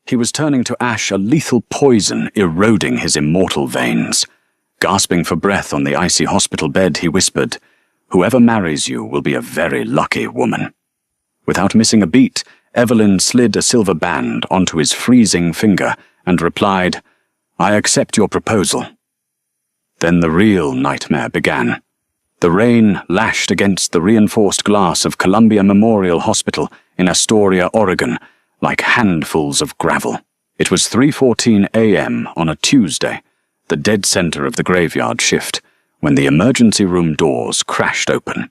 He was turning to ash, a lethal poison eroding his immortal veins. Gasping for breath on the icy hospital bed, he whispered, "Whoever marries you will be a very lucky woman." Without missing a beat, Evelyn slid a silver band onto his freezing finger and replied, "I accept your proposal." Then the real nightmare began. The rain lashed against the reinforced glass of Columbia Memorial Hospital in Astoria, Oregon, like handfuls of gravel. It was 3:14 a.m. on a Tuesday, the dead center of the graveyard shift, when the emergency room doors crashed open.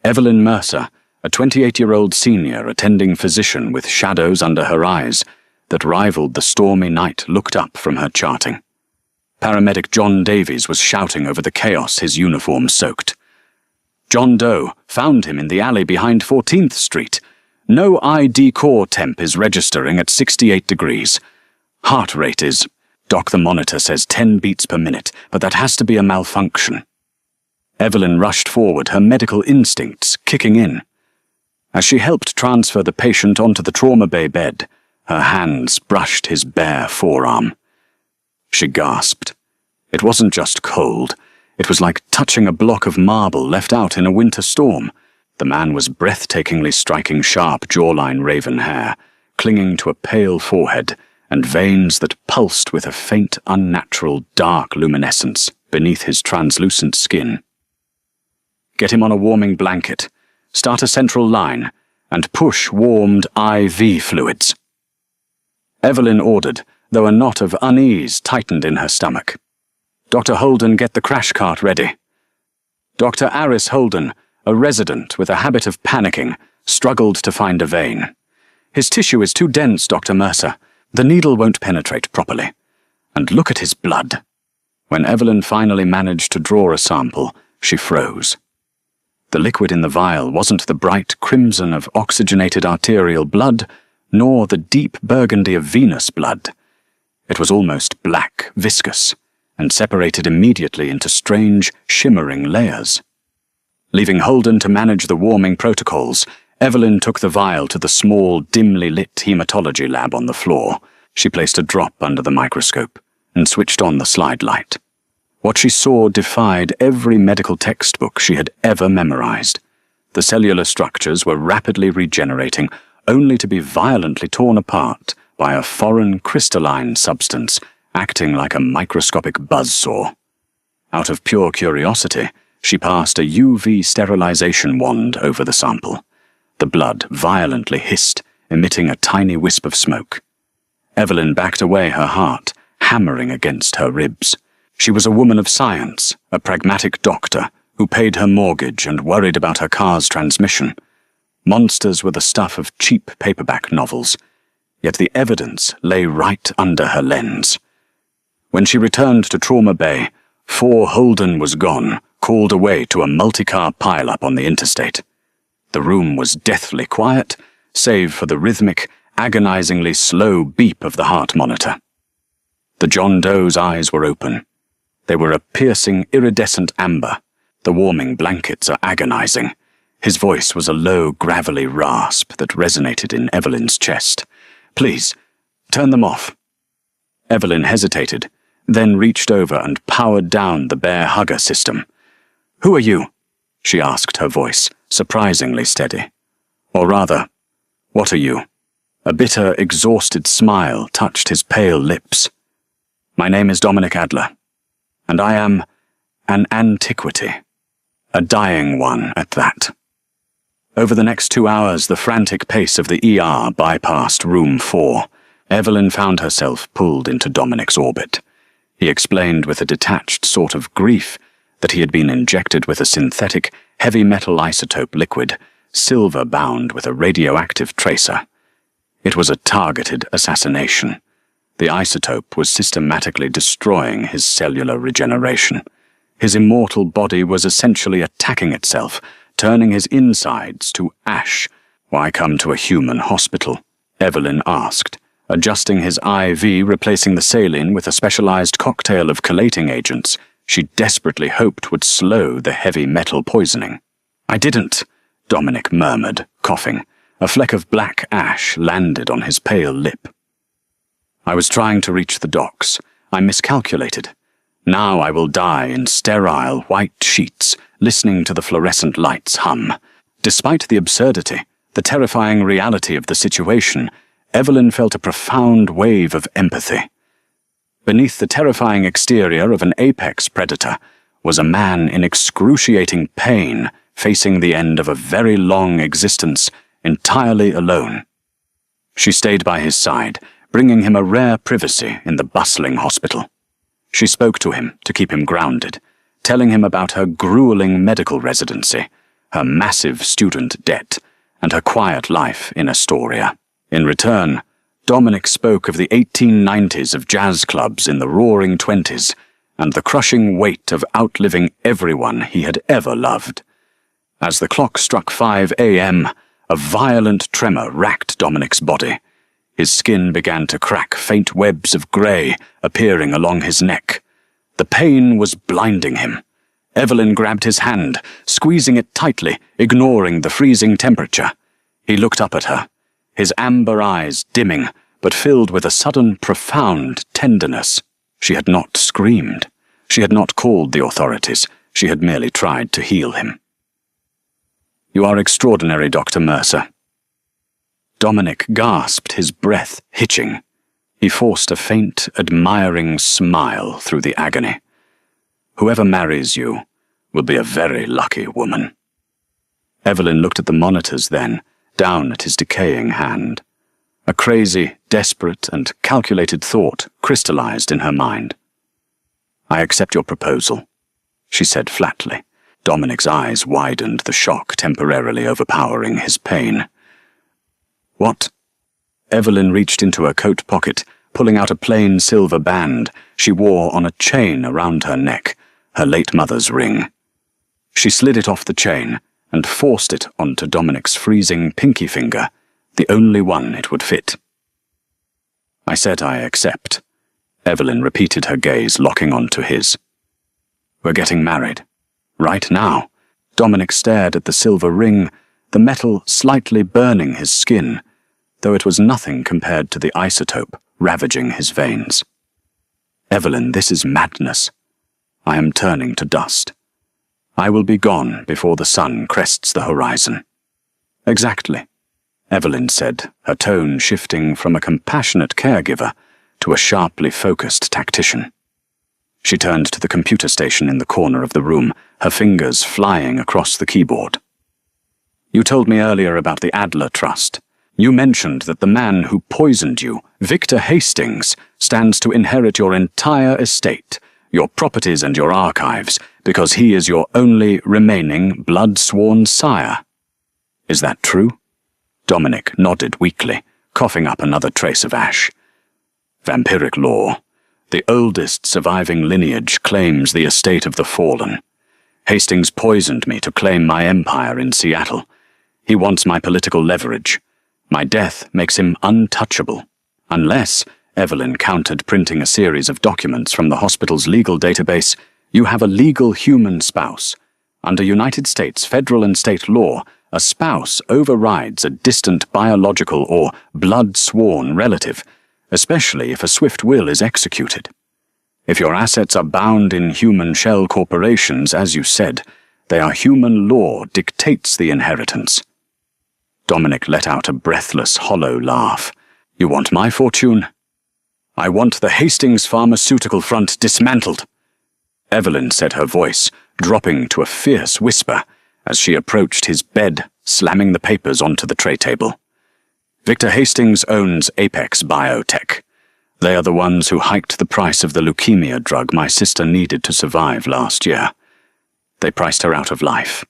Evelyn Mercer, a 28-year-old senior attending physician with shadows under her eyes that rivaled the stormy night, looked up from her charting. Paramedic John Davies was shouting over the chaos his uniform soaked. "John Doe found him in the alley behind 14th Street. No ID core temp is registering at 68 degrees. Heart rate is, Doc, the monitor says 10 beats per minute, but that has to be a malfunction." Evelyn rushed forward, her medical instincts kicking in. As she helped transfer the patient onto the trauma bay bed, her hands brushed his bare forearm. She gasped. It wasn't just cold. It was like touching a block of marble left out in a winter storm. The man was breathtakingly striking sharp jawline raven hair, clinging to a pale forehead, and veins that pulsed with a faint, unnatural, dark luminescence beneath his translucent skin. "Get him on a warming blanket, start a central line, and push warmed IV fluids," Evelyn ordered, though a knot of unease tightened in her stomach. "Dr. Holden, get the crash cart ready." Dr. Aris Holden, a resident with a habit of panicking, struggled to find a vein. "His tissue is too dense, Dr. Mercer. The needle won't penetrate properly. And look at his blood." When Evelyn finally managed to draw a sample, she froze. The liquid in the vial wasn't the bright crimson of oxygenated arterial blood, nor the deep burgundy of venous blood. It was almost black, viscous, and separated immediately into strange, shimmering layers. Leaving Holden to manage the warming protocols, Evelyn took the vial to the small, dimly lit hematology lab on the floor. She placed a drop under the microscope and switched on the slide light. What she saw defied every medical textbook she had ever memorized. The cellular structures were rapidly regenerating, only to be violently torn apart by a foreign crystalline substance acting like a microscopic buzzsaw. Out of pure curiosity, she passed a UV sterilization wand over the sample. The blood violently hissed, emitting a tiny wisp of smoke. Evelyn backed away, her heart hammering against her ribs. She was a woman of science, a pragmatic doctor who paid her mortgage and worried about her car's transmission. Monsters were the stuff of cheap paperback novels, yet the evidence lay right under her lens. When she returned to Trauma Bay, 4 Holden was gone, called away to a multi-car pile-up on the interstate. The room was deathly quiet, save for the rhythmic, agonizingly slow beep of the heart monitor. The John Doe's eyes were open. They were a piercing, iridescent amber. The warming blankets are agonizing. His voice was a low, gravelly rasp that resonated in Evelyn's chest. "Please, turn them off." Evelyn hesitated, then reached over and powered down the Bear Hugger system. "Who are you?" she asked, her voice surprisingly steady. Or rather, what are you? A bitter, exhausted smile touched his pale lips. "My name is Dominic Adler, and I am an antiquity. A dying one at that." Over the next 2 hours, the frantic pace of the ER bypassed room 4. Evelyn found herself pulled into Dominic's orbit. He explained with a detached sort of grief that he had been injected with a synthetic, heavy metal isotope liquid, silver-bound with a radioactive tracer. It was a targeted assassination. The isotope was systematically destroying his cellular regeneration. His immortal body was essentially attacking itself, turning his insides to ash. "Why come to a human hospital?" Evelyn asked, adjusting his IV, replacing the saline with a specialized cocktail of chelating agents she desperately hoped would slow the heavy metal poisoning. "I didn't," Dominic murmured, coughing. A fleck of black ash landed on his pale lip. I was trying to reach the docks. I miscalculated. Now I will die in sterile white sheets, listening to the fluorescent lights hum. Despite the absurdity, the terrifying reality of the situation, Evelyn felt a profound wave of empathy. Beneath the terrifying exterior of an apex predator was a man in excruciating pain, facing the end of a very long existence entirely alone. She stayed by his side, bringing him a rare privacy in the bustling hospital. She spoke to him to keep him grounded, telling him about her grueling medical residency, her massive student debt, and her quiet life in Astoria. In return, Dominic spoke of the 1890s of jazz clubs in the roaring 20s and the crushing weight of outliving everyone he had ever loved. As the clock struck 5 a.m., a violent tremor racked Dominic's body. His skin began to crack, faint webs of grey appearing along his neck. The pain was blinding him. Evelyn grabbed his hand, squeezing it tightly, ignoring the freezing temperature. He looked up at her, his amber eyes dimming, but filled with a sudden, profound tenderness. She had not screamed. She had not called the authorities. She had merely tried to heal him. "You are extraordinary, Dr. Mercer." Dominic gasped, his breath hitching. He forced a faint, admiring smile through the agony. "Whoever marries you will be a very lucky woman." Evelyn looked at the monitors then, down at his decaying hand. A crazy, desperate, and calculated thought crystallized in her mind. "I accept your proposal," she said flatly. Dominic's eyes widened, the shock temporarily overpowering his pain. "What?" Evelyn reached into her coat pocket, pulling out a plain silver band she wore on a chain around her neck, her late mother's ring. She slid it off the chain and forced it onto Dominic's freezing pinky finger, the only one it would fit. "I said I accept." Evelyn repeated, her gaze locking onto his. "We're getting married. Right now." Dominic stared at the silver ring, the metal slightly burning his skin, though it was nothing compared to the isotope ravaging his veins. "Evelyn, this is madness. I am turning to dust. I will be gone before the sun crests the horizon." "Exactly," Evelyn said, her tone shifting from a compassionate caregiver to a sharply focused tactician. She turned to the computer station in the corner of the room, her fingers flying across the keyboard. "You told me earlier about the Adler Trust. You mentioned that the man who poisoned you, Victor Hastings, stands to inherit your entire estate, your properties and your archives, because he is your only remaining blood-sworn sire. Is that true?" Dominic nodded weakly, coughing up another trace of ash. "Vampiric law. The oldest surviving lineage claims the estate of the fallen. Hastings poisoned me to claim my empire in Seattle. He wants my political leverage. My death makes him untouchable. Unless," Evelyn countered, printing a series of documents from the hospital's legal database, "you have a legal human spouse. Under United States federal and state law, a spouse overrides a distant biological or blood-sworn relative, especially if a swift will is executed. If your assets are bound in human shell corporations, as you said, their human law dictates the inheritance." Dominic let out a breathless, hollow laugh. "You want my fortune? I want the Hastings pharmaceutical front dismantled," Evelyn said, her voice dropping to a fierce whisper as she approached his bed, slamming the papers onto the tray table. "Victor Hastings owns Apex Biotech. They are the ones who hiked the price of the leukemia drug my sister needed to survive last year. They priced her out of life.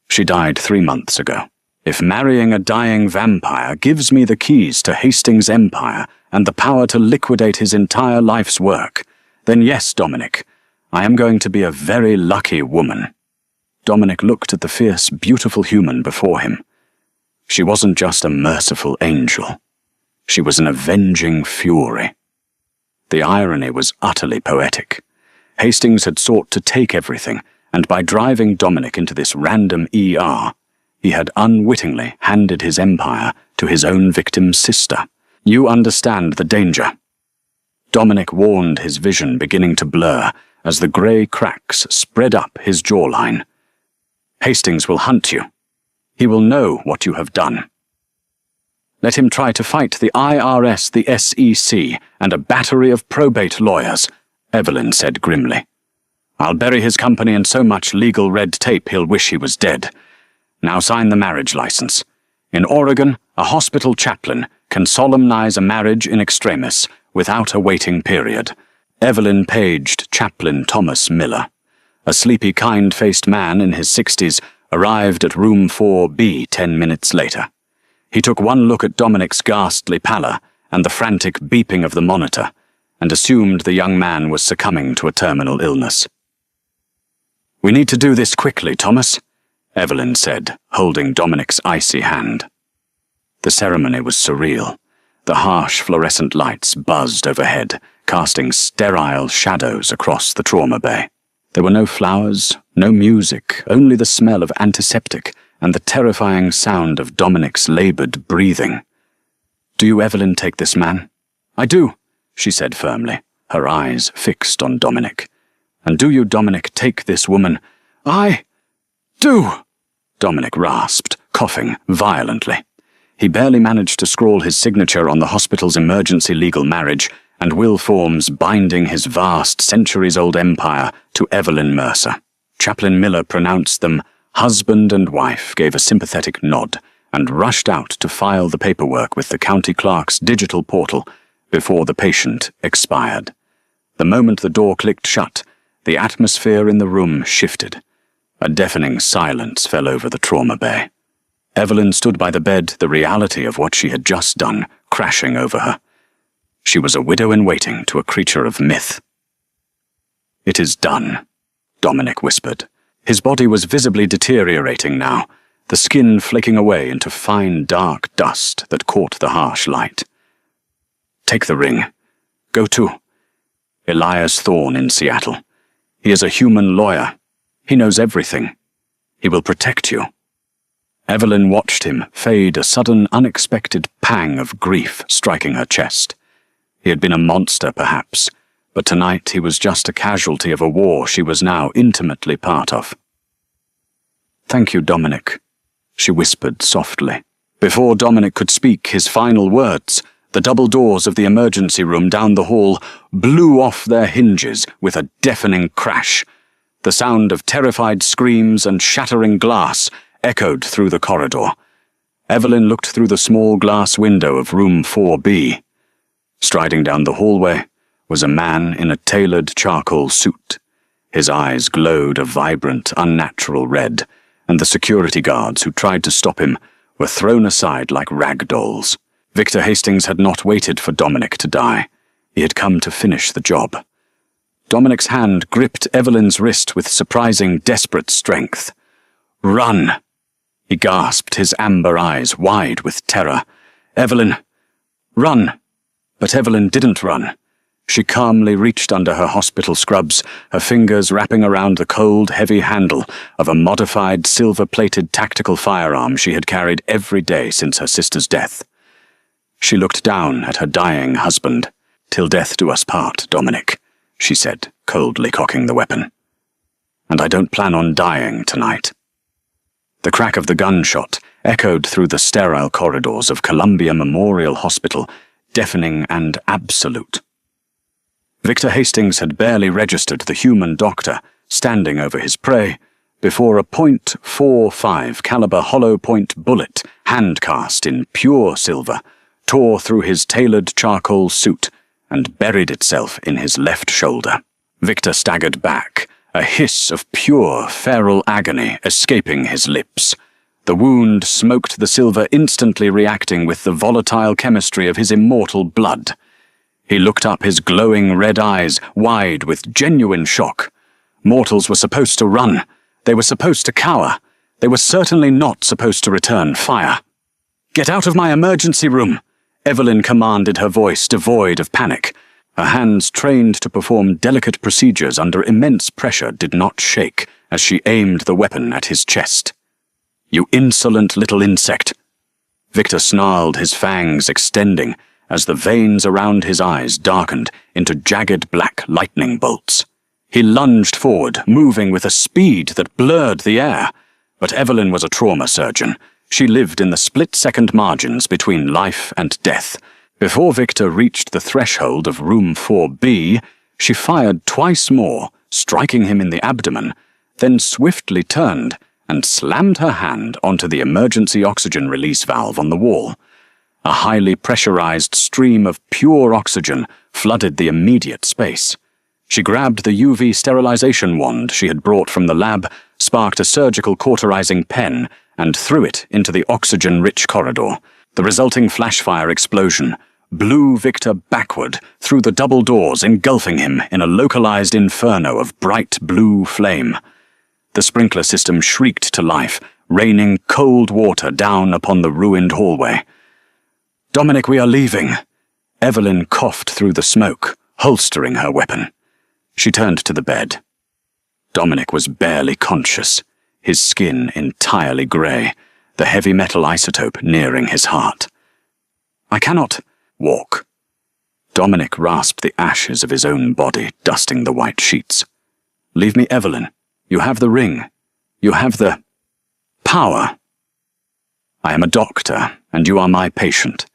She died 3 months ago. If marrying a dying vampire gives me the keys to Hastings' empire and the power to liquidate his entire life's work, then yes, Dominic, I am going to be a very lucky woman." Dominic looked at the fierce, beautiful human before him. She wasn't just a merciful angel. She was an avenging fury. The irony was utterly poetic. Hastings had sought to take everything, and by driving Dominic into this random ER, he had unwittingly handed his empire to his own victim's sister. "You understand the danger," Dominic warned, his vision beginning to blur as the grey cracks spread up his jawline. Hastings will hunt you. He will know what you have done. Let him try to fight the IRS, the SEC, and a battery of probate lawyers, Evelyn said grimly. I'll bury his company in so much legal red tape he'll wish he was dead. Now sign the marriage license. In Oregon, a hospital chaplain can solemnize a marriage in extremis without a waiting period. Evelyn paged Chaplain Thomas Miller. A sleepy, kind-faced man in his 60s arrived at room 4B 10 minutes later. He took one look at Dominic's ghastly pallor and the frantic beeping of the monitor, and assumed the young man was succumbing to a terminal illness. We need to do this quickly, Thomas, Evelyn said, holding Dominic's icy hand. The ceremony was surreal. The harsh fluorescent lights buzzed overhead, casting sterile shadows across the trauma bay. There were no flowers, no music, only the smell of antiseptic and the terrifying sound of Dominic's laboured breathing. Do you, Evelyn, take this man? I do, she said firmly, her eyes fixed on Dominic. And do you, Dominic, take this woman? I do, Dominic rasped, coughing violently. He barely managed to scrawl his signature on the hospital's emergency legal marriage and will forms binding his vast, centuries-old empire to Evelyn Mercer. Chaplain Miller pronounced them husband and wife, gave a sympathetic nod, and rushed out to file the paperwork with the county clerk's digital portal before the patient expired. The moment the door clicked shut, the atmosphere in the room shifted. A deafening silence fell over the trauma bay. Evelyn stood by the bed, the reality of what she had just done crashing over her. She was a widow in waiting to a creature of myth. It is done, Dominic whispered. His body was visibly deteriorating now, the skin flaking away into fine, dark dust that caught the harsh light. Take the ring. Go to Elias Thorne in Seattle. He is a human lawyer. He knows everything. He will protect you. Evelyn watched him fade, a sudden, unexpected pang of grief striking her chest. He had been a monster, perhaps, but tonight he was just a casualty of a war she was now intimately part of. Thank you, Dominic, she whispered softly. Before Dominic could speak his final words, the double doors of the emergency room down the hall blew off their hinges with a deafening crash. The sound of terrified screams and shattering glass echoed through the corridor. Evelyn looked through the small glass window of room 4B. Striding down the hallway was a man in a tailored charcoal suit. His eyes glowed a vibrant, unnatural red, and the security guards who tried to stop him were thrown aside like rag dolls. Victor Hastings had not waited for Dominic to die. He had come to finish the job. Dominic's hand gripped Evelyn's wrist with surprising, desperate strength. Run! He gasped, his amber eyes wide with terror. Evelyn, run! But Evelyn didn't run. She calmly reached under her hospital scrubs, her fingers wrapping around the cold, heavy handle of a modified, silver-plated tactical firearm she had carried every day since her sister's death. She looked down at her dying husband. Till death do us part, Dominic, she said, coldly cocking the weapon. And I don't plan on dying tonight. The crack of the gunshot echoed through the sterile corridors of Columbia Memorial Hospital, deafening and absolute. Victor Hastings had barely registered the human doctor standing over his prey before a .45 caliber hollow point bullet, hand-cast in pure silver, tore through his tailored charcoal suit and buried itself in his left shoulder. Victor staggered back, a hiss of pure, feral agony escaping his lips. The wound smoked the silver, instantly reacting with the volatile chemistry of his immortal blood. He looked up, his glowing red eyes wide with genuine shock. Mortals were supposed to run. They were supposed to cower. They were certainly not supposed to return fire. "Get out of my emergency room," Evelyn commanded, her voice devoid of panic. Her hands, trained to perform delicate procedures under immense pressure, did not shake as she aimed the weapon at his chest. "You insolent little insect!" Victor snarled, his fangs extending, as the veins around his eyes darkened into jagged black lightning bolts. He lunged forward, moving with a speed that blurred the air. But Evelyn was a trauma surgeon. She lived in the split-second margins between life and death. Before Victor reached the threshold of room 4B, she fired twice more, striking him in the abdomen, then swiftly turned and slammed her hand onto the emergency oxygen release valve on the wall. A highly pressurized stream of pure oxygen flooded the immediate space. She grabbed the UV sterilization wand she had brought from the lab, sparked a surgical cauterizing pen, and threw it into the oxygen-rich corridor. The resulting flashfire explosion blew Victor backward through the double doors, engulfing him in a localized inferno of bright blue flame. The sprinkler system shrieked to life, raining cold water down upon the ruined hallway. "Dominic, we are leaving." Evelyn coughed through the smoke, holstering her weapon. She turned to the bed. Dominic was barely conscious, his skin entirely grey, the heavy metal isotope nearing his heart. "I cannot walk." Dominic rasped the ashes of his own body, dusting the white sheets. "Leave me, Evelyn. You have the ring. You have the power." "I am a doctor, and you are my patient.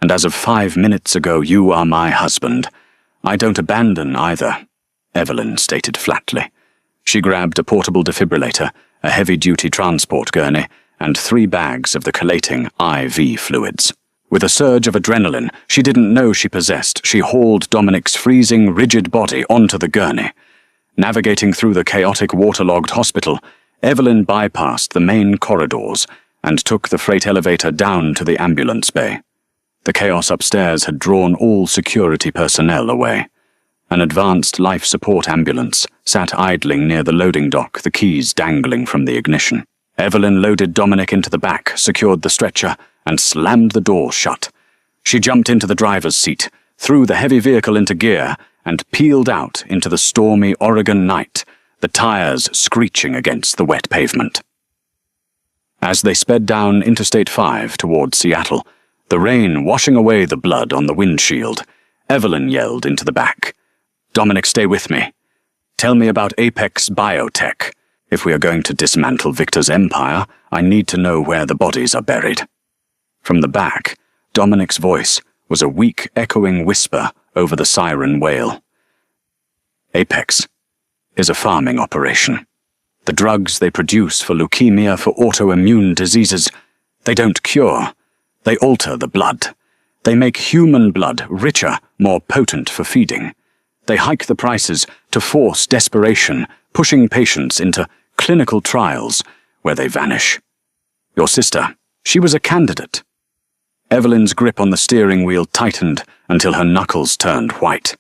And as of 5 minutes ago, you are my husband. I don't abandon either," Evelyn stated flatly. She grabbed a portable defibrillator, a heavy-duty transport gurney, and 3 bags of the collating IV fluids. With a surge of adrenaline she didn't know she possessed, she hauled Dominic's freezing, rigid body onto the gurney. Navigating through the chaotic, waterlogged hospital, Evelyn bypassed the main corridors and took the freight elevator down to the ambulance bay. The chaos upstairs had drawn all security personnel away. An advanced life support ambulance sat idling near the loading dock, the keys dangling from the ignition. Evelyn loaded Dominic into the back, secured the stretcher, and slammed the door shut. She jumped into the driver's seat, threw the heavy vehicle into gear, and peeled out into the stormy Oregon night, the tires screeching against the wet pavement. As they sped down Interstate 5 toward Seattle, the rain washing away the blood on the windshield, Evelyn yelled into the back, "Dominic, stay with me. Tell me about Apex Biotech. If we are going to dismantle Victor's empire, I need to know where the bodies are buried." From the back, Dominic's voice was a weak, echoing whisper over the siren wail. "Apex is a farming operation. The drugs they produce for leukemia, for autoimmune diseases, they don't cure. They alter the blood. They make human blood richer, more potent for feeding. They hike the prices to force desperation, pushing patients into clinical trials where they vanish. Your sister, she was a candidate." Evelyn's grip on the steering wheel tightened until her knuckles turned white.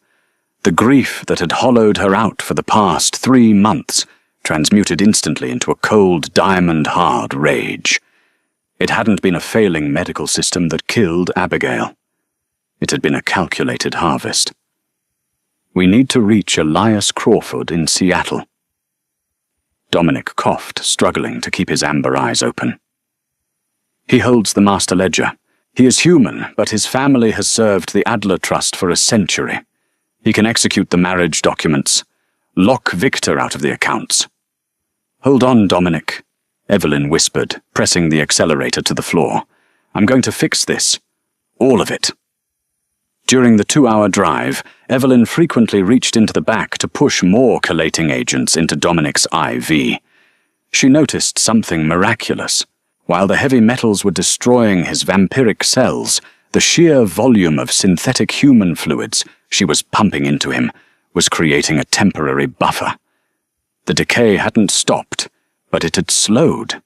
The grief that had hollowed her out for the past 3 months transmuted instantly into a cold, diamond-hard rage. It hadn't been a failing medical system that killed Abigail. It had been a calculated harvest. "We need to reach Elias Crawford in Seattle." Dominic coughed, struggling to keep his amber eyes open. "He holds the master ledger. He is human, but his family has served the Adler Trust for a century. He can execute the marriage documents. Lock Victor out of the accounts." "Hold on, Dominic," Evelyn whispered, pressing the accelerator to the floor. "I'm going to fix this. All of it." During the 2-hour drive, Evelyn frequently reached into the back to push more collating agents into Dominic's IV. She noticed something miraculous. While the heavy metals were destroying his vampiric cells, the sheer volume of synthetic human fluids she was pumping into him was creating a temporary buffer. The decay hadn't stopped, but it had slowed.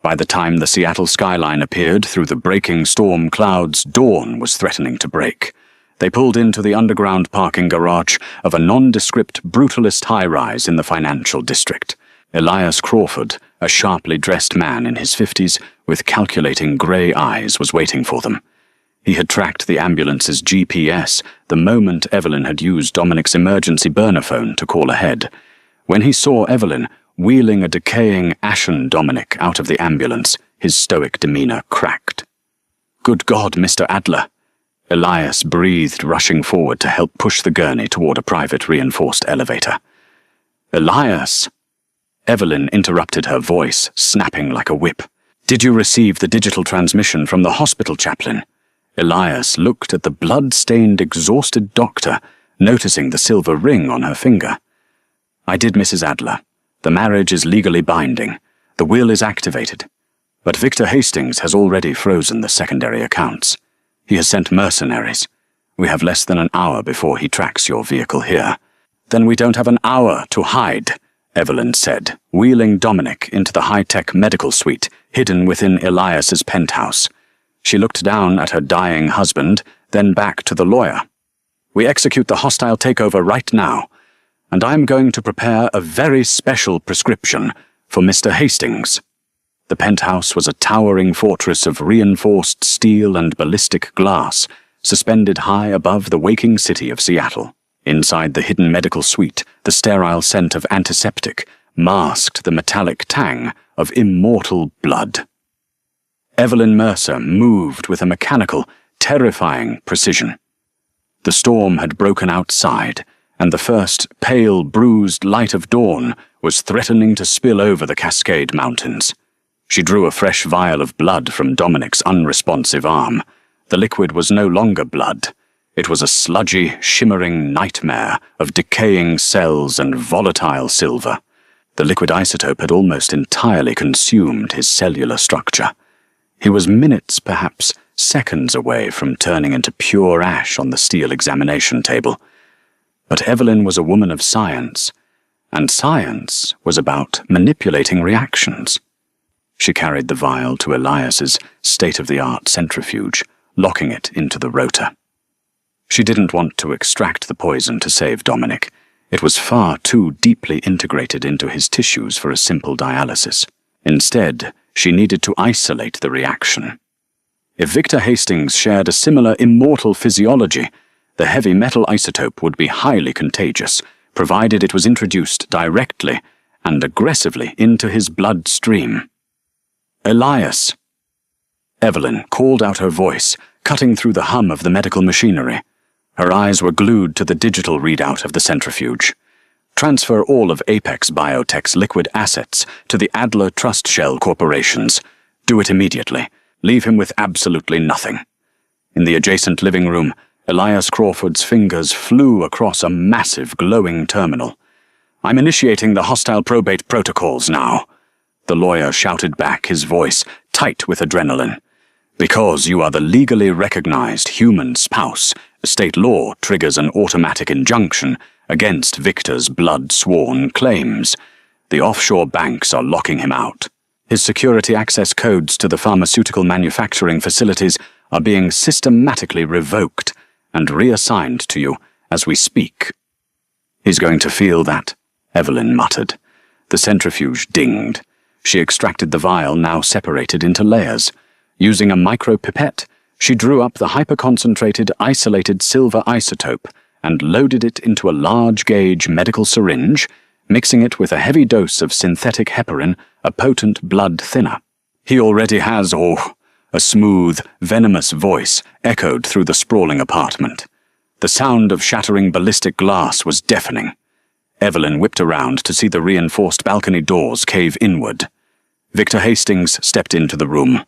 By the time the Seattle skyline appeared through the breaking storm clouds, dawn was threatening to break. They pulled into the underground parking garage of a nondescript brutalist high-rise in the financial district. Elias Crawford, a sharply dressed man in his 50s with calculating grey eyes, was waiting for them. He had tracked the ambulance's GPS the moment Evelyn had used Dominic's emergency burner phone to call ahead. When he saw Evelyn wheeling a decaying, ashen Dominic out of the ambulance, his stoic demeanor cracked. "Good God, Mr. Adler." Elias breathed, rushing forward to help push the gurney toward a private reinforced elevator. "Elias!" Evelyn interrupted, her voice snapping like a whip. "Did you receive the digital transmission from the hospital chaplain?" Elias looked at the blood-stained, exhausted doctor, noticing the silver ring on her finger. "I did, Mrs. Adler. The marriage is legally binding. The will is activated. But Victor Hastings has already frozen the secondary accounts. He has sent mercenaries. We have less than an hour before he tracks your vehicle here." "Then we don't have an hour to hide," Evelyn said, wheeling Dominic into the high-tech medical suite hidden within Elias's penthouse. She looked down at her dying husband, then back to the lawyer. "We execute the hostile takeover right now, and I'm going to prepare a very special prescription for Mr. Hastings." The penthouse was a towering fortress of reinforced steel and ballistic glass, suspended high above the waking city of Seattle. Inside the hidden medical suite, the sterile scent of antiseptic masked the metallic tang of immortal blood. Evelyn Mercer moved with a mechanical, terrifying precision. The storm had broken outside, and the first pale, bruised light of dawn was threatening to spill over the Cascade Mountains. She drew a fresh vial of blood from Dominic's unresponsive arm. The liquid was no longer blood. It was a sludgy, shimmering nightmare of decaying cells and volatile silver. The liquid isotope had almost entirely consumed his cellular structure. He was minutes, perhaps seconds away from turning into pure ash on the steel examination table. But Evelyn was a woman of science, and science was about manipulating reactions. She carried the vial to Elias's state-of-the-art centrifuge, locking it into the rotor. She didn't want to extract the poison to save Dominic. It was far too deeply integrated into his tissues for a simple dialysis. Instead, she needed to isolate the reaction. If Victor Hastings shared a similar immortal physiology, the heavy metal isotope would be highly contagious, provided it was introduced directly and aggressively into his bloodstream. "Elias!" Evelyn called out her voice, cutting through the hum of the medical machinery. Her eyes were glued to the digital readout of the centrifuge. "Transfer all of Apex Biotech's liquid assets to the Adler Trust Shell Corporations. Do it immediately. Leave him with absolutely nothing." In the adjacent living room, Elias Crawford's fingers flew across a massive glowing terminal. "I'm initiating the hostile probate protocols now," the lawyer shouted back, his voice tight with adrenaline. "Because you are the legally recognized human spouse, state law triggers an automatic injunction against Victor's blood-sworn claims. The offshore banks are locking him out. His security access codes to the pharmaceutical manufacturing facilities are being systematically revoked and reassigned to you as we speak." "He's going to feel that," Evelyn muttered. The centrifuge dinged. She extracted the vial, now separated into layers. Using a micropipette, she drew up the hyperconcentrated, isolated silver isotope and loaded it into a large-gauge medical syringe, mixing it with a heavy dose of synthetic heparin, a potent blood thinner. "He already has, a smooth, venomous voice echoed through the sprawling apartment. The sound of shattering ballistic glass was deafening. Evelyn whipped around to see the reinforced balcony doors cave inward. Victor Hastings stepped into the room.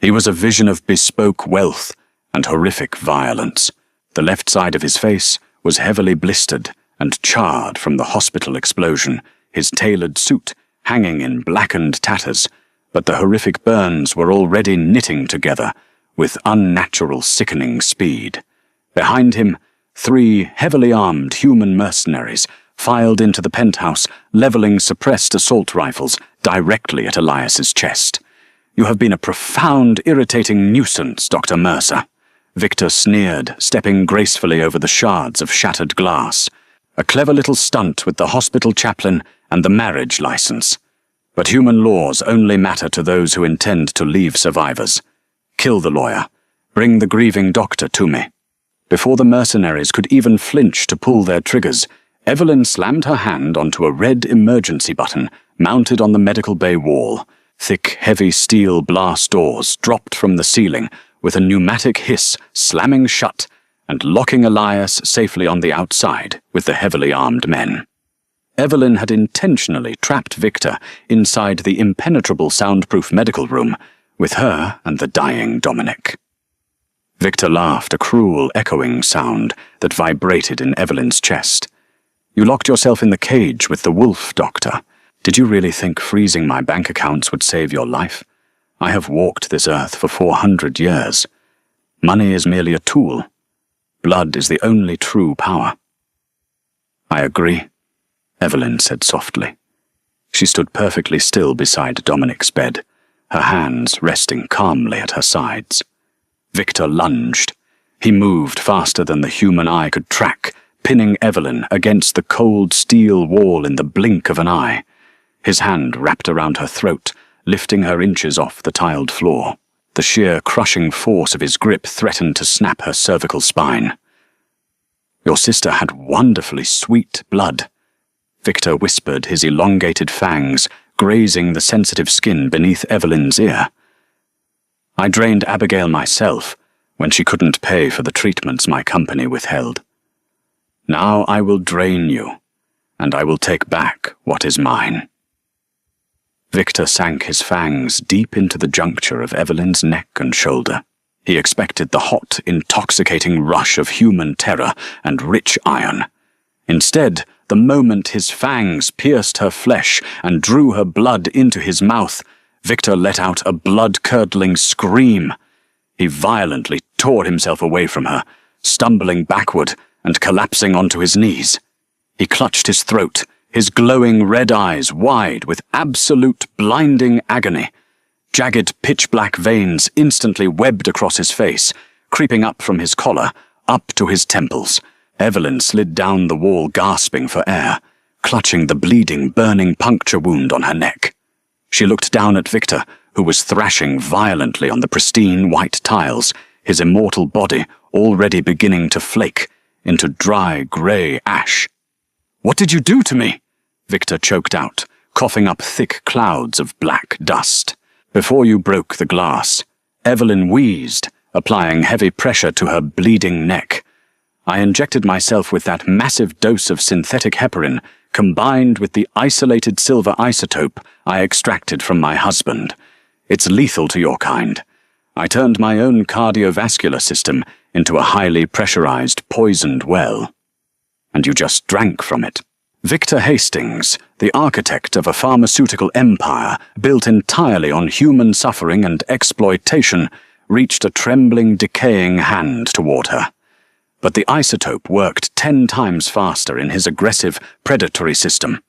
He was a vision of bespoke wealth and horrific violence. The left side of his face was heavily blistered and charred from the hospital explosion, his tailored suit hanging in blackened tatters, but the horrific burns were already knitting together with unnatural, sickening speed. Behind him, 3 heavily armed human mercenaries filed into the penthouse, leveling suppressed assault rifles directly at Elias's chest. "You have been a profound, irritating nuisance, Dr. Mercer," Victor sneered, stepping gracefully over the shards of shattered glass. "A clever little stunt with the hospital chaplain and the marriage license. But human laws only matter to those who intend to leave survivors. Kill the lawyer. Bring the grieving doctor to me." Before the mercenaries could even flinch to pull their triggers, Evelyn slammed her hand onto a red emergency button mounted on the medical bay wall. Thick, heavy steel blast doors dropped from the ceiling, with a pneumatic hiss slamming shut and locking Elias safely on the outside with the heavily armed men. Evelyn had intentionally trapped Victor inside the impenetrable soundproof medical room with her and the dying Dominic. Victor laughed, a cruel, echoing sound that vibrated in Evelyn's chest. "You locked yourself in the cage with the wolf, Doctor. Did you really think freezing my bank accounts would save your life? I have walked this earth for 400 years. Money is merely a tool. Blood is the only true power." "I agree," Evelyn said softly. She stood perfectly still beside Dominic's bed, her hands resting calmly at her sides. Victor lunged. He moved faster than the human eye could track, pinning Evelyn against the cold steel wall in the blink of an eye. His hand wrapped around her throat, lifting her inches off the tiled floor. The sheer crushing force of his grip threatened to snap her cervical spine. "Your sister had wonderfully sweet blood," Victor whispered, his elongated fangs grazing the sensitive skin beneath Evelyn's ear. "I drained Abigail myself when she couldn't pay for the treatments my company withheld. Now I will drain you, and I will take back what is mine." Victor sank his fangs deep into the juncture of Evelyn's neck and shoulder. He expected the hot, intoxicating rush of human terror and rich iron. Instead, the moment his fangs pierced her flesh and drew her blood into his mouth, Victor let out a blood-curdling scream. He violently tore himself away from her, stumbling backward and collapsing onto his knees. He clutched his throat, his glowing red eyes wide with absolute blinding agony. Jagged pitch-black veins instantly webbed across his face, creeping up from his collar, up to his temples. Evelyn slid down the wall gasping for air, clutching the bleeding, burning puncture wound on her neck. She looked down at Victor, who was thrashing violently on the pristine white tiles, his immortal body already beginning to flake into dry, grey ash. "What did you do to me?" Victor choked out, coughing up thick clouds of black dust. "Before you broke the glass," Evelyn wheezed, applying heavy pressure to her bleeding neck. "I injected myself with that massive dose of synthetic heparin combined with the isolated silver isotope I extracted from my husband. It's lethal to your kind. I turned my own cardiovascular system into a highly pressurized, poisoned well. And you just drank from it." Victor Hastings, the architect of a pharmaceutical empire built entirely on human suffering and exploitation, reached a trembling, decaying hand toward her. But the isotope worked 10 times faster in his aggressive, predatory system.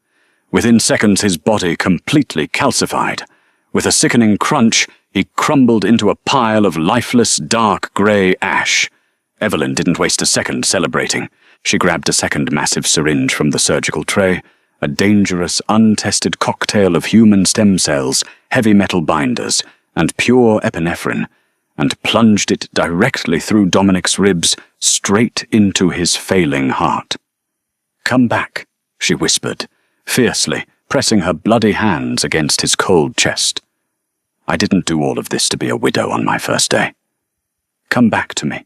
Within seconds his body completely calcified. With a sickening crunch, he crumbled into a pile of lifeless, dark grey ash. Evelyn didn't waste a second celebrating. She grabbed a second massive syringe from the surgical tray, a dangerous, untested cocktail of human stem cells, heavy metal binders, and pure epinephrine, and plunged it directly through Dominic's ribs, straight into his failing heart. "Come back," she whispered, fiercely, pressing her bloody hands against his cold chest. "I didn't do all of this to be a widow on my first day. Come back to me."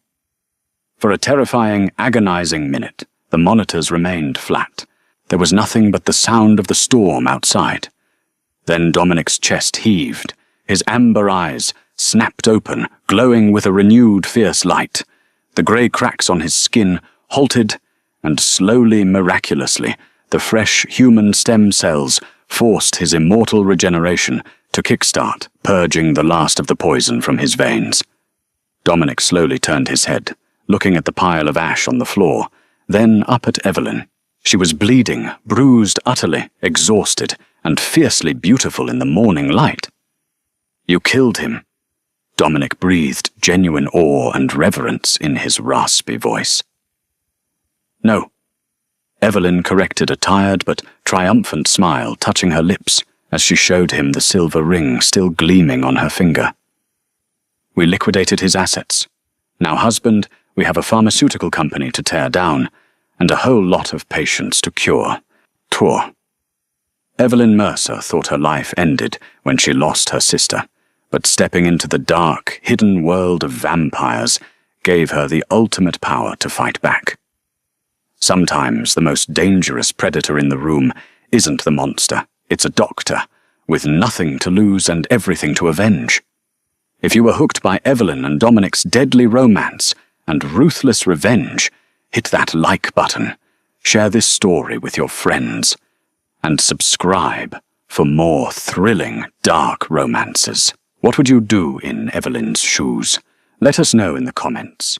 For a terrifying, agonizing minute, the monitors remained flat. There was nothing but the sound of the storm outside. Then Dominic's chest heaved, his amber eyes snapped open, glowing with a renewed fierce light. The grey cracks on his skin halted, and slowly, miraculously, the fresh human stem cells forced his immortal regeneration to kickstart, purging the last of the poison from his veins. Dominic slowly turned his head, looking at the pile of ash on the floor, then up at Evelyn. She was bleeding, bruised utterly, exhausted, and fiercely beautiful in the morning light. "You killed him." Dominic breathed genuine awe and reverence in his raspy voice. "No." Evelyn corrected a tired but triumphant smile touching her lips as she showed him the silver ring still gleaming on her finger. "We liquidated his assets. Now, husband, we have a pharmaceutical company to tear down, and a whole lot of patients to cure. Evelyn Mercer thought her life ended when she lost her sister, but stepping into the dark, hidden world of vampires gave her the ultimate power to fight back. Sometimes the most dangerous predator in the room isn't the monster, it's a doctor, with nothing to lose and everything to avenge. If you were hooked by Evelyn and Dominic's deadly romance and ruthless revenge, hit that like button, share this story with your friends, and subscribe for more thrilling, dark romances. What would you do in Evelyn's shoes? Let us know in the comments.